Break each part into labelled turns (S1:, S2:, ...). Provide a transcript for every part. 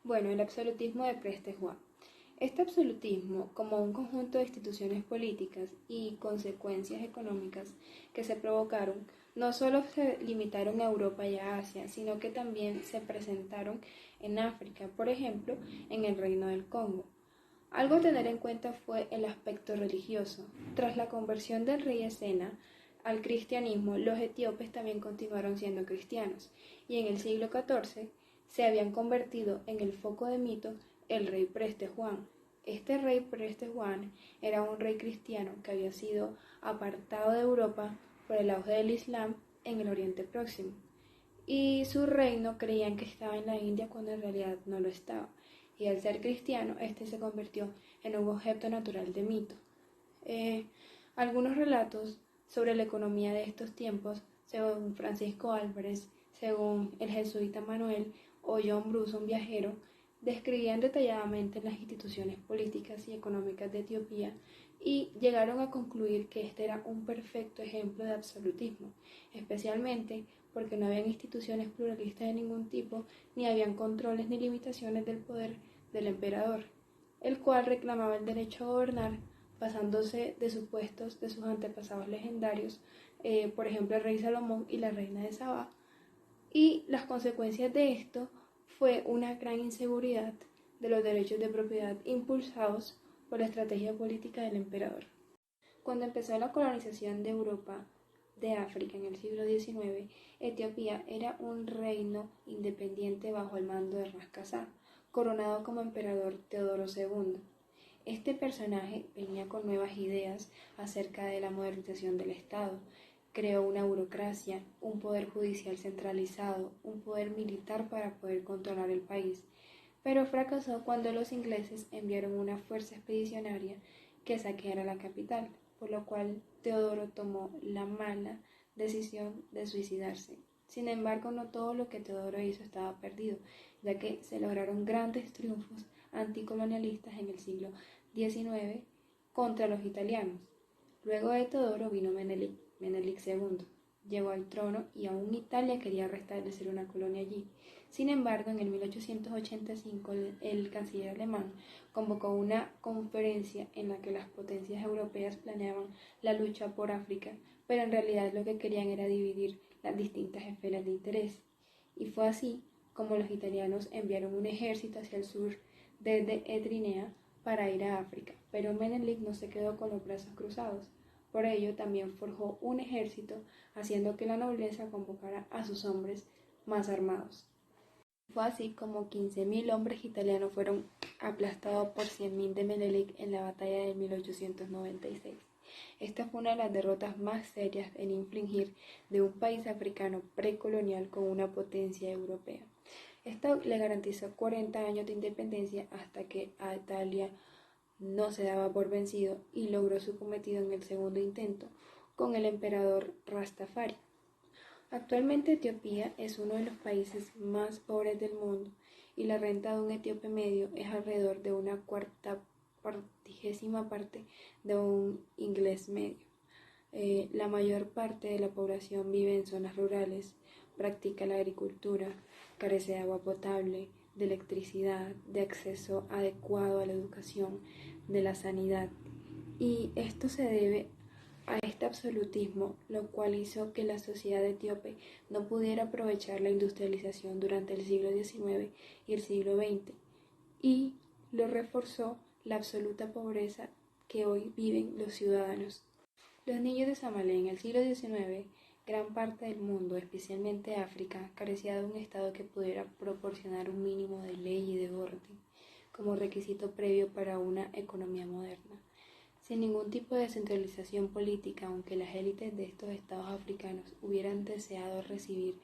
S1: Bueno, el absolutismo de Preste Juan. Este absolutismo, como un conjunto de instituciones políticas y consecuencias económicas que se provocaron, no solo se limitaron a Europa y a Asia, sino que también se presentaron en África, por ejemplo, en el Reino del Congo. Algo a tener en cuenta fue el aspecto religioso. Tras la conversión del rey Escena al cristianismo, los etíopes también continuaron siendo cristianos, y en el siglo XIV se habían convertido en el foco de mito el rey Preste Juan. Este rey Preste Juan era un rey cristiano que había sido apartado de Europa por el auge del Islam en el Oriente Próximo, y su reino creían que estaba en la India cuando en realidad no lo estaba, y al ser cristiano, este se convirtió en un objeto natural de mito. Algunos relatos sobre la economía de estos tiempos, según Francisco Álvarez, según el jesuita Manuel o John Bruce, un viajero, describían detalladamente las instituciones políticas y económicas de Etiopía y llegaron a concluir que este era un perfecto ejemplo de absolutismo, especialmente porque no habían instituciones pluralistas de ningún tipo, ni habían controles ni limitaciones del poder del emperador, el cual reclamaba el derecho a gobernar basándose de supuestos de sus antepasados legendarios, por ejemplo el rey Salomón y la reina de Sabá, y las consecuencias de esto fue una gran inseguridad de los derechos de propiedad impulsados por la estrategia política del emperador. Cuando empezó la colonización de Europa de África en el siglo XIX, Etiopía era un reino independiente bajo el mando de Ras Kassar, coronado como emperador Teodoro II. Este personaje venía con nuevas ideas acerca de la modernización del Estado. Creó una burocracia, un poder judicial centralizado, un poder militar para poder controlar el país, pero fracasó cuando los ingleses enviaron una fuerza expedicionaria que saqueara la capital, por lo cual Teodoro tomó la mala decisión de suicidarse. Sin embargo, no todo lo que Teodoro hizo estaba perdido, ya que se lograron grandes triunfos anticolonialistas en el siglo XIX contra los italianos. Luego de Teodoro vino Menelik II. Llegó al trono y aún Italia quería restablecer una colonia allí. Sin embargo, en el 1885 el canciller alemán convocó una conferencia en la que las potencias europeas planeaban la lucha por África, pero en realidad lo que querían era dividir las distintas esferas de interés. Y fue así como los italianos enviaron un ejército hacia el sur desde Etrinea para ir a África, pero Menelik no se quedó con los brazos cruzados. Por ello también forjó un ejército, haciendo que la nobleza convocara a sus hombres más armados. Fue así como 15.000 hombres italianos fueron aplastados por 100.000 de Menelik en la batalla de 1896. Esta fue una de las derrotas más serias en infligir de un país africano precolonial con una potencia europea. Esto le garantizó 40 años de independencia hasta que a Italia no se daba por vencido y logró su cometido en el segundo intento con el emperador Rastafari. Actualmente Etiopía es uno de los países más pobres del mundo y la renta de un etíope medio es alrededor de una cuartigésima parte de un inglés medio. La mayor parte de la población vive en zonas rurales, practica la agricultura, carece de agua potable, de electricidad, de acceso adecuado a la educación, de la sanidad. Y esto se debe a este absolutismo, lo cual hizo que la sociedad etíope no pudiera aprovechar la industrialización durante el siglo XIX y el siglo XX, y lo reforzó la absoluta pobreza que hoy viven los ciudadanos. Los niños de Somalia en el siglo XIX, gran parte del mundo, especialmente África, carecía de un Estado que pudiera proporcionar un mínimo de ley y de orden como requisito previo para una economía moderna. Sin ningún tipo de centralización política, aunque las élites de estos estados africanos hubieran deseado recibir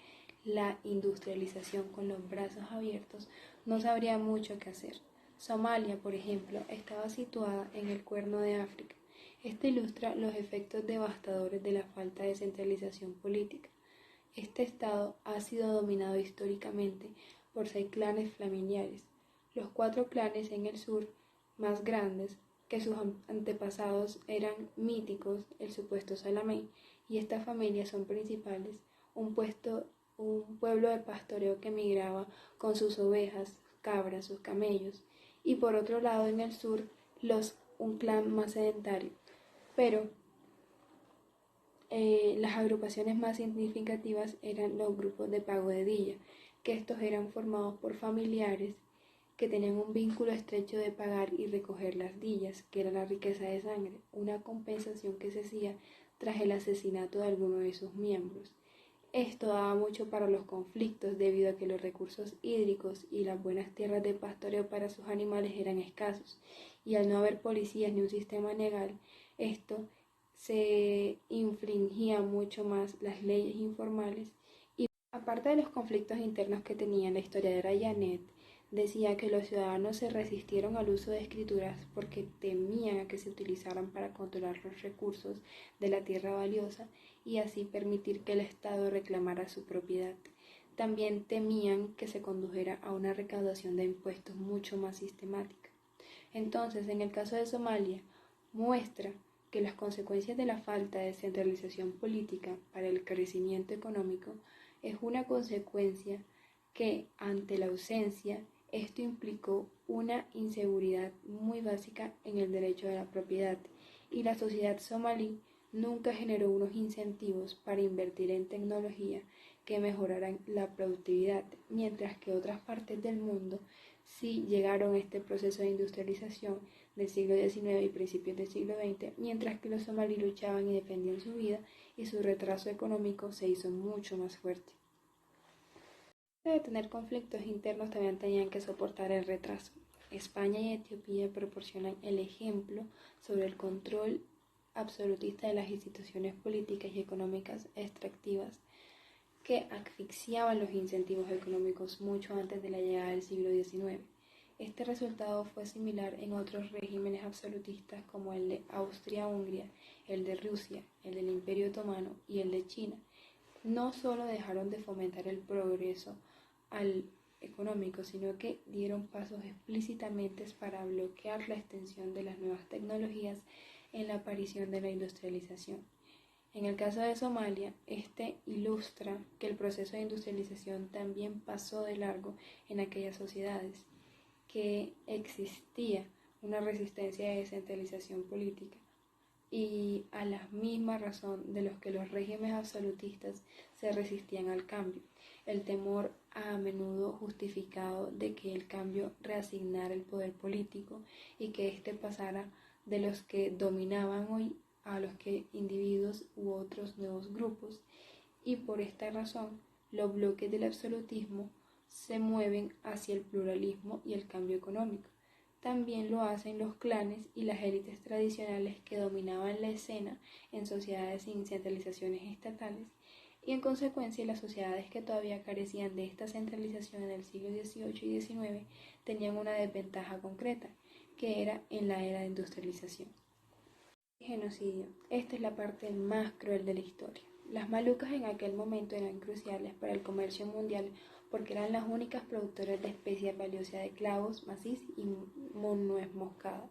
S1: la industrialización con los brazos abiertos, no sabría mucho qué hacer. Somalia, por ejemplo, estaba situada en el Cuerno de África. Esto ilustra los efectos devastadores de la falta de centralización política. Este estado ha sido dominado históricamente por 6 clanes familiares. Los 4 clanes en el sur, más grandes que sus antepasados, eran míticos, el supuesto Salamé, y estas familias son principales, un pueblo de pastoreo que migraba con sus ovejas, cabras, sus camellos, y por otro lado en el sur un clan más sedentario. Pero las agrupaciones más significativas eran los grupos de pago de dilla, que estos eran formados por familiares que tenían un vínculo estrecho de pagar y recoger las dillas, que era la riqueza de sangre, una compensación que se hacía tras el asesinato de alguno de sus miembros. Esto daba mucho para los conflictos debido a que los recursos hídricos y las buenas tierras de pastoreo para sus animales eran escasos, y al no haber policías ni un sistema legal, esto se infringía mucho más las leyes informales. Y aparte de los conflictos internos que tenía, la historiadora Janet decía que los ciudadanos se resistieron al uso de escrituras porque temían a que se utilizaran para controlar los recursos de la tierra valiosa y así permitir que el Estado reclamara su propiedad. También temían que se condujera a una recaudación de impuestos mucho más sistemática. Entonces, en el caso de Somalia, muestra que las consecuencias de la falta de centralización política para el crecimiento económico es una consecuencia que, ante la ausencia, esto implicó una inseguridad muy básica en el derecho de la propiedad, y la sociedad somalí nunca generó unos incentivos para invertir en tecnología que mejoraran la productividad, mientras que otras partes del mundo sí llegaron a este proceso de industrialización del siglo XIX y principios del siglo XX, mientras que los somalíes luchaban y defendían su vida y su retraso económico se hizo mucho más fuerte. De tener conflictos internos también tenían que soportar el retraso. España y Etiopía proporcionan el ejemplo sobre el control absolutista de las instituciones políticas y económicas extractivas que asfixiaban los incentivos económicos mucho antes de la llegada del siglo XIX. Este resultado fue similar en otros regímenes absolutistas como el de Austria-Hungría, el de Rusia, el del Imperio Otomano y el de China. No solo dejaron de fomentar el progreso económico, sino que dieron pasos explícitamente para bloquear la extensión de las nuevas tecnologías en la aparición de la industrialización. En el caso de Somalia, este ilustra que el proceso de industrialización también pasó de largo en aquellas sociedades, que existía una resistencia de descentralización política y a la misma razón de los que los regímenes absolutistas se resistían al cambio, el temor a menudo justificado de que el cambio reasignara el poder político y que éste pasara de los que dominaban hoy a los que individuos u otros nuevos grupos, y por esta razón los bloques del absolutismo se mueven hacia el pluralismo y el cambio económico. También lo hacen los clanes y las élites tradicionales que dominaban la escena en sociedades sin centralizaciones estatales, y en consecuencia las sociedades que todavía carecían de esta centralización en el siglo XVIII y XIX tenían una desventaja concreta, que era en la era de industrialización. Genocidio. Esta es la parte más cruel de la historia. Las malucas en aquel momento eran cruciales para el comercio mundial porque eran las únicas productoras de especies valiosas de clavos, maíz y nuez moscada.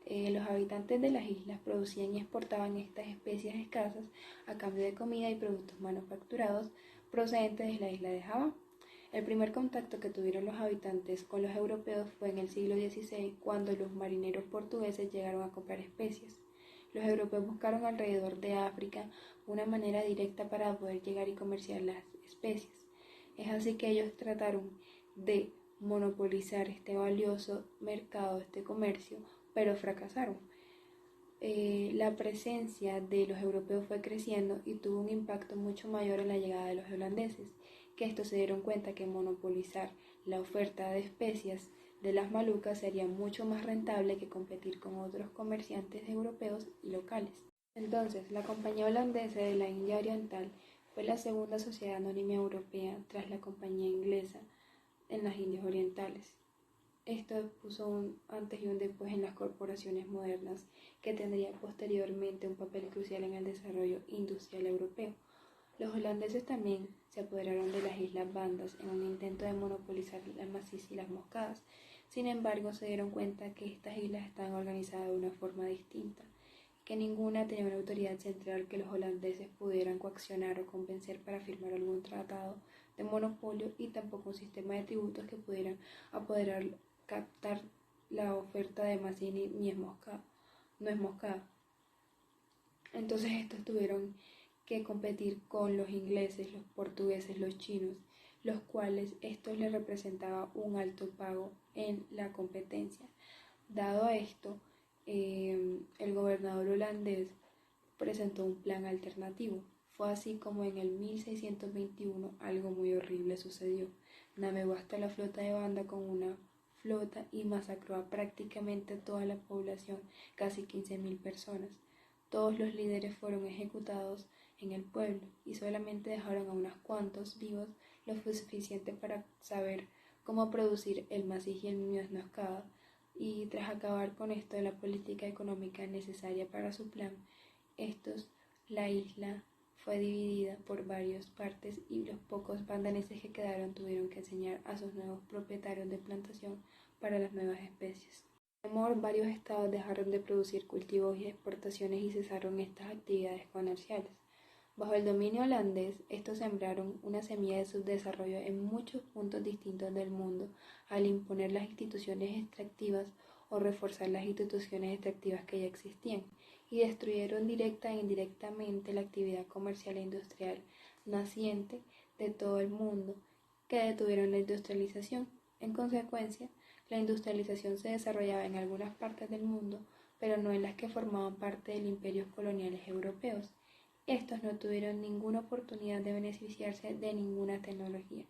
S1: Los habitantes de las islas producían y exportaban estas especies escasas a cambio de comida y productos manufacturados procedentes de la isla de Java. El primer contacto que tuvieron los habitantes con los europeos fue en el siglo XVI, cuando los marineros portugueses llegaron a comprar especies. Los europeos buscaron alrededor de África una manera directa para poder llegar y comerciar las especies. Es así que ellos trataron de monopolizar este valioso mercado, este comercio, pero fracasaron. La presencia de los europeos fue creciendo y tuvo un impacto mucho mayor en la llegada de los holandeses, que estos se dieron cuenta que monopolizar la oferta de especias de las Malucas sería mucho más rentable que competir con otros comerciantes europeos y locales. Entonces, la Compañía Holandesa de la India Oriental fue la segunda sociedad anónima europea tras la Compañía Inglesa en las Indias Orientales. Esto puso un antes y un después en las corporaciones modernas, que tendría posteriormente un papel crucial en el desarrollo industrial europeo. Los holandeses también se apoderaron de las Islas Bandas en un intento de monopolizar las maciz y las moscadas. Sin embargo, se dieron cuenta que estas islas estaban organizadas de una forma distinta, que ninguna tenía una autoridad central que los holandeses pudieran coaccionar o convencer para firmar algún tratado de monopolio y tampoco un sistema de tributos que pudieran captar la oferta de Mazzini ni no es moscada. Entonces estos tuvieron que competir con los ingleses, los portugueses, los chinos, los cuales esto les representaba un alto pago en la competencia. Dado esto, el gobernador holandés presentó un plan alternativo. Fue así como en el 1621 algo muy horrible sucedió. Navegó hasta la flota de Banda con una flota y masacró a prácticamente toda la población, casi 15.000 personas. Todos los líderes fueron ejecutados en el pueblo y solamente dejaron a unos cuantos vivos lo suficiente para saber cómo producir el maíz y el ñuñoz moscada. Y tras acabar con esto de la política económica necesaria para su plan, la isla fue dividida por varias partes y los pocos bandaneses que quedaron tuvieron que enseñar a sus nuevos propietarios de plantación para las nuevas especies. Por temor, varios estados dejaron de producir cultivos y exportaciones y cesaron estas actividades comerciales. Bajo el dominio holandés, estos sembraron una semilla de subdesarrollo en muchos puntos distintos del mundo al imponer las instituciones extractivas o reforzar las instituciones extractivas que ya existían, y destruyeron directa e indirectamente la actividad comercial e industrial naciente de todo el mundo, que detuvieron la industrialización. En consecuencia, la industrialización se desarrollaba en algunas partes del mundo, pero no en las que formaban parte de los imperios coloniales europeos. Estos no tuvieron ninguna oportunidad de beneficiarse de ninguna tecnología.